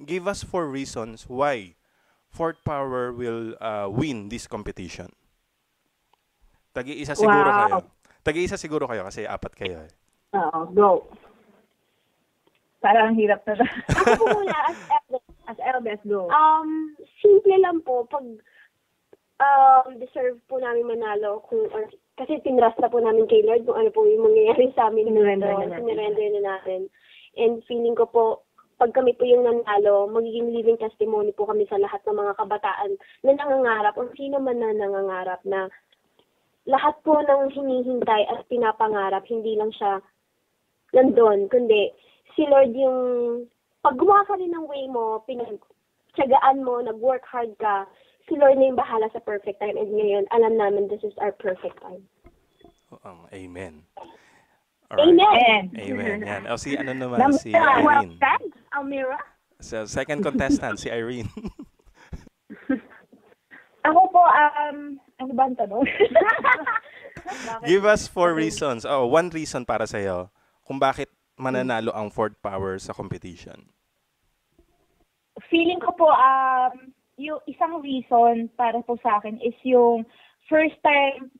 Give us 4 reasons why Fort Power will win this competition. Tagi-isa siguro Wow. kayo. Tagi-isa siguro kayo kasi apat kayo eh. Oo, go. Parang hirap na. Ako po muna As eldest, go. simple lang po pag deserve po namin manalo kasi tinrust na po namin kay Lord kung ano po yung mangyayari sa amin. Sinurrender na natin. And feeling ko po, pag kami po yung nanalo, magiging living testimony po kami sa lahat ng mga kabataan na nangangarap o sino man na nangangarap na lahat po ng hinihintay at pinapangarap, hindi lang siya nandun, kundi si Lord yung pag gumawa ka rin ng way mo, pinagtsagaan mo, nag-work hard ka, si Lord na yung bahala sa perfect time. And ngayon, alam namin this is our perfect time. Amen. Amen! Amen. Yan. O si ano naman, si Irene. Almira? So, second contestant, si Irene. Ako po, ano ba ang tanong? Give us 4 reasons. Oh, 1 reason para sa'yo kung bakit mananalo ang Fort Power sa competition. Feeling ko po, yung isang reason para po sa akin is yung first time,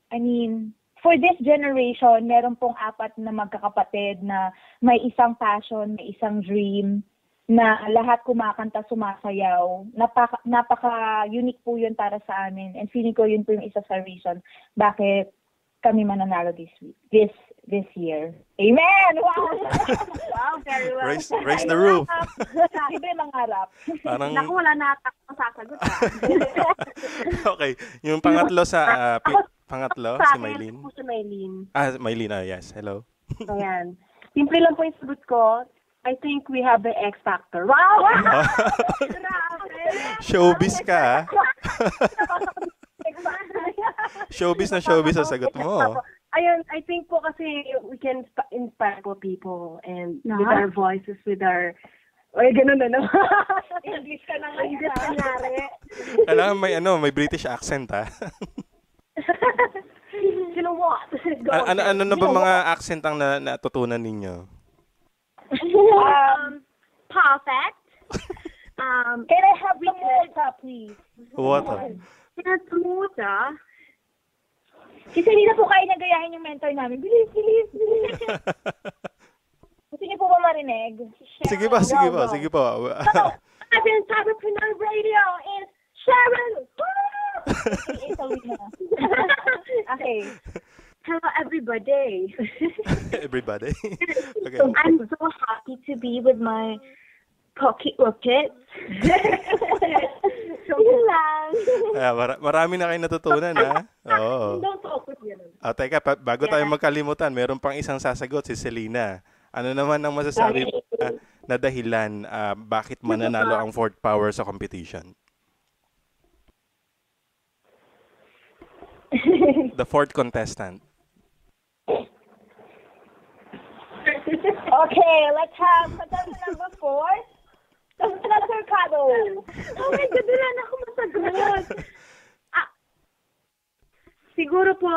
for this generation, meron pong 4 na magkakapatid na may isang passion, may isang dream, na lahat kumakanta, sumasayaw. Napaka-unique po yun para sa amin. And feeling ko yun po yung isa sa reason bakit kami mananalo this year. Amen! Wow! Wow, very well. Raise the roof. Iba yung mangarap. Parang, Naku, wala na ako sasagot. okay. Yung pangatlo pangatlo, si Mylene. Ako si Mylene. Mylene, yes. Hello. Ayan. Simple lang po yung sagot ko. I think we have the X factor. Wow! Showbiz ka, Showbiz na showbiz ang sagot mo. Ayun, I think po kasi we can inspire po people and with our voices, with our... Ay, ganun na, no? English ka na nga. English nangyari. Kailangan may British accent, ha? You know what? Ano na ba mga accent ang natutunan ninyo? Perfect. Can I have some water, please? Water. Water. Kasi hindi na po kaya nagayahin yung mentor namin. Bilis. Gusto niyo po ba marinig? Sige pa. I've Entrepreneur Radio is Sharon. Okay. Hello, everybody. Everybody. Okay. I'm so happy to be with my pocket rockets. So lang. Marami na kayo natutunan, ha? Oo. Don't focus yun. Teka, bago tayo magkalimutan, meron pang isang sasagot, si Selena. Ano naman ang masasabi mo na dahilan bakit mananalo ang Fort Power sa competition? The fourth contestant. Okay, let's have contestant number 4. Contestant Mercado. Oh my God, wala na ako masagot. Siguro po,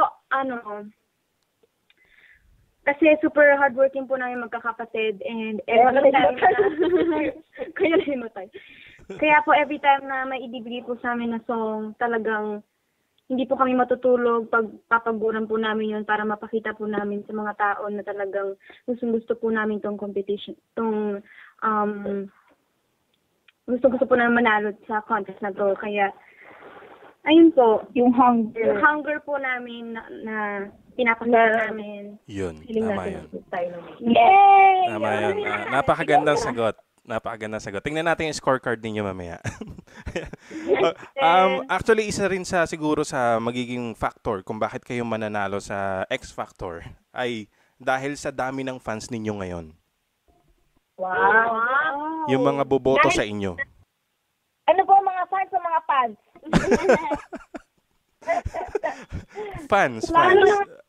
kasi super hardworking po namin magkakapatid and every time kaya nahimatay. Kaya po every time na may ibibigay po sa amin na song, talagang hindi po kami matutulog pag papaguran po namin yun para mapakita po namin sa mga tao na talagang gusto po namin tong competition, gusto po namin manalo sa contest na to. Kaya, ayun po, Yung hunger. yung hunger po namin na pinapakita namin. Yun, Feeling tama natin yun. tayo namin. Yay! Tama yun. Napakagandang sagot. Tingnan natin yung scorecard ninyo mamaya. Actually, isa rin siguro sa magiging factor kung bakit kayo mananalo sa X Factor ay dahil sa dami ng fans ninyo ngayon. Wow! Yung mga boboto sa inyo. Ano po ang mga fans sa mga fans? Fans.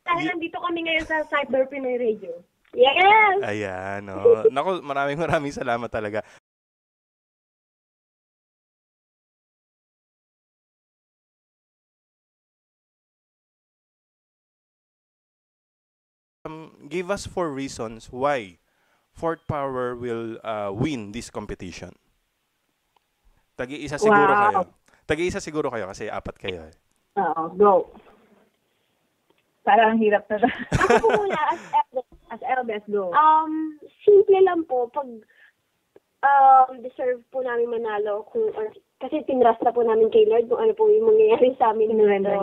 Dahil nandito kami ngayon sa Cyber Pinoy Radio. Yes! Ayan. Oh. Naku, maraming salamat talaga. Give us 4 reasons why Fort Power will win this competition. Tagi-isa siguro Wow. kayo. Tagi-isa siguro kayo kasi apat kayo eh. Oo, go. Parang hirap na. Ako po muna as eldest. As eldest, go. Simple lang po pag deserve po namin manalo kasi tinrust na po namin kay Lord kung ano po yung mangyayari sa amin. Sinurrender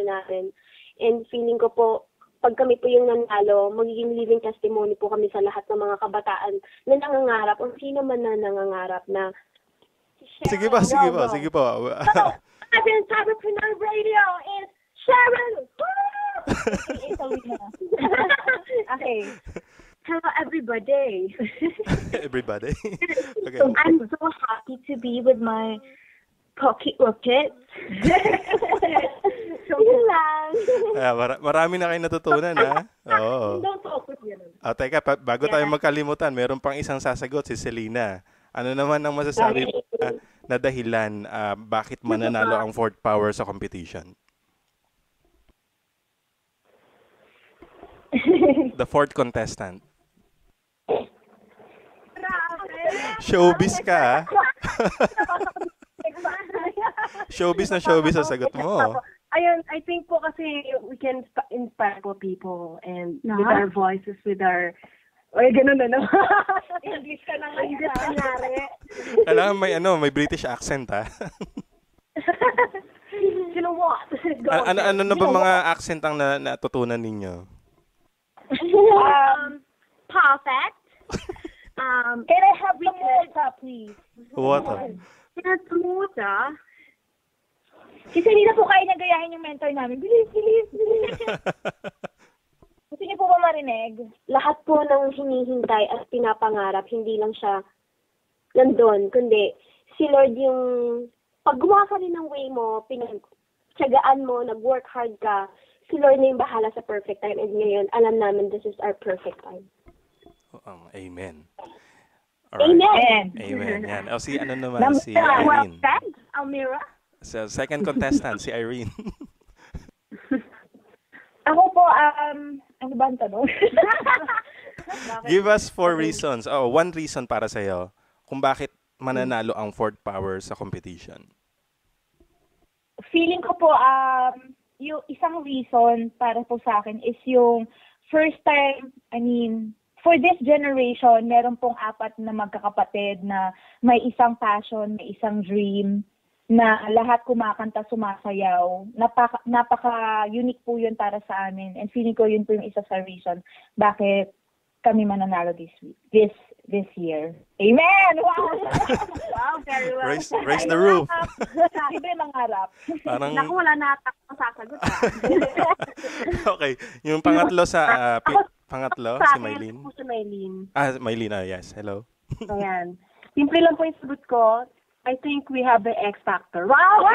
na natin. And feeling ko po, pag kami po yung nanalo, magiging living testimony po kami sa lahat ng mga kabataan na nangangarap o sino man na nangangarap na Sige po, sige po, sige po. Ating Cyberpreneur Radio is Sharon! Okay. Hello everybody! Everybody. Okay. I'm so happy to be with my pocket rockets. So lang. Marami na kayo natutunan ha. Oo. Don't talk with me. Teka, bago tayo magkalimutan, meron pang isang sasagot si Selena. Ano naman ang masasabi mo na dahilan bakit mananalo ang fourth power sa competition? The fourth contestant. Showbiz ka ha? Showbiz na showbiz ang sagot mo. Ayun, I think po kasi we can inspire po people and with our voices, with our... Oy, ganun na naman. English ka na ngayon. English kunyari. Kailangan may British accent ha. Sino what? Ano na ba mga accent ang natutunan ninyo? Perfect. Can I have the water, please? What? Pinatumuta. Kasi hindi na po kaya nagayahin yung mentor namin. Bilis, bilis, bilis. Gusto niyo po ba marinig? Lahat po ng hinihintay at pinapangarap, hindi lang siya nandun, kundi si Lord yung pag gumawa ka rin ng way mo, pinagtsagaan mo, nag-work hard ka, si Lord na yung bahala sa perfect time. And ngayon, alam namin this is our perfect time. Amen. Alright. Amen! Amen. Yan. Si ano naman, si Irene. Almira? So, second contestant, si Irene. Ako po, ano ba ang tanong? Give us 4 reasons. One reason para sa'yo kung bakit mananalo ang fourth power sa competition. Feeling ko po, yung isang reason para po sa akin is yung first time, for this generation, meron pong apat na magkakapatid na may isang passion, may isang dream, na lahat kumakanta, sumasayaw. Napaka-unique po yun para sa amin. And feeling ko yun po yung isa sa reason bakit kami mananalo this year. Amen! Wow! Wow, very well. Raise the roof. Iba yung mangarap. Parang, Naku, wala na ako sasagot. okay. Yung pangatlo pangatlo, si Maylene. Ako si Maylene. Maylene, yes. Hello. Ayan. Simple lang po yung sagot ko. I think we have the X factor. Wow!